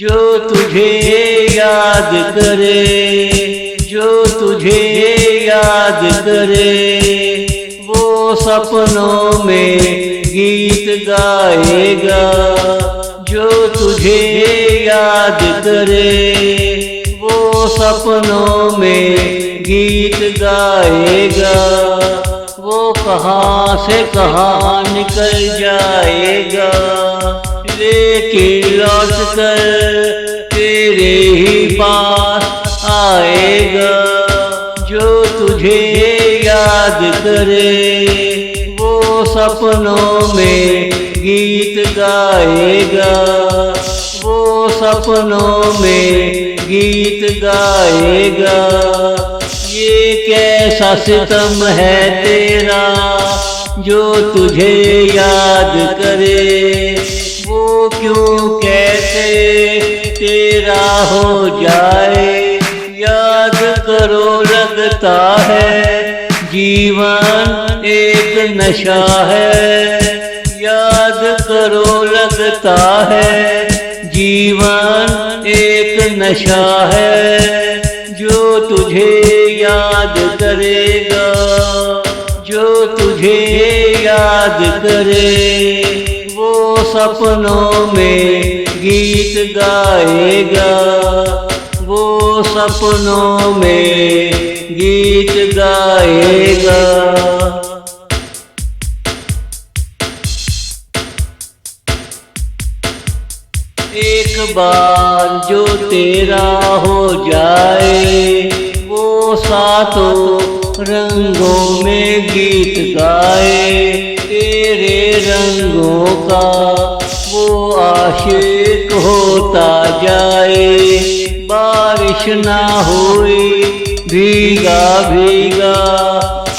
जो तुझे याद करे, जो तुझे याद करे, वो सपनों में गीत गाएगा। जो तुझे याद करे, वो सपनों में गीत गाएगा। वो कहाँ से कहाँ निकल जाएगा, लेकिन लौट कर तेरे ही पास आएगा। जो तुझे याद करे, वो सपनों में गीत गाएगा। वो सपनों में गीत गाएगा। ये कैसा सितम है तेरा जो तुझे याद करे, वो क्यों कैसे तेरा हो जाए। याद करो लगता है जीवन एक नशा है। याद करो लगता है जीवन एक नशा है। जो तुझे याद करेगा, जो तुझे याद करे, वो सपनों में गीत गाएगा। वो सपनों में गीत गाएगा। एक बार जो तेरा हो जाए, वो सातों रंगों में गीत गाए। तेरे रंगों का वो आशिक होता जाए। बारिश ना हुई, भीगा भीगा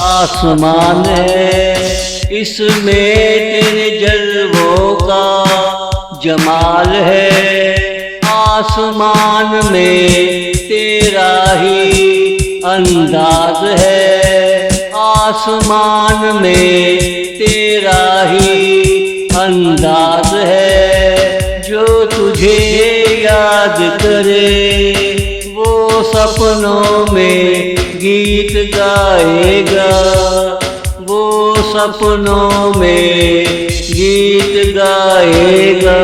आसमान है। इसमें तेरे जलवों का जमाल है। आसमान में तेरा ही अंदाज है। आसमान में तेरा ही अंदाज है। जो तुझे याद करे, वो सपनों में गीत गाएगा। वो सपनों में गीत गाएगा।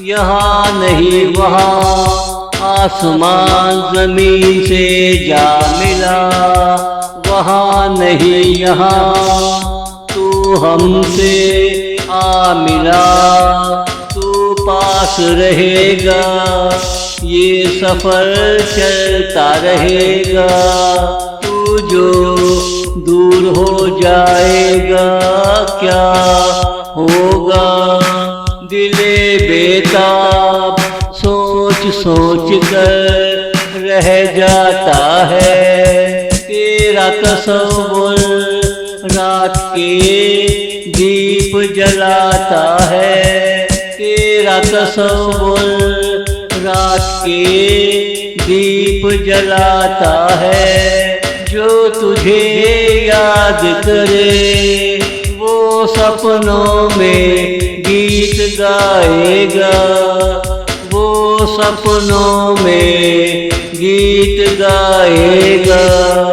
यहाँ नहीं वहाँ आसमान जमीन से जा मिला। वहाँ नहीं यहाँ तू हमसे आ मिला। तू पास रहेगा, ये सफर चलता रहेगा। तू जो दूर हो जाएगा, क्या होगा। दिले बेताब सोच सोच कर रह जाता है। तेरा तस्वुर रात के दीप जलाता है। तेरा तस्वुर रात के दीप जलाता है। जो तुझे याद करे, वो सपनों में गीत गाएगा। वो सपनों में गीत गाएगा।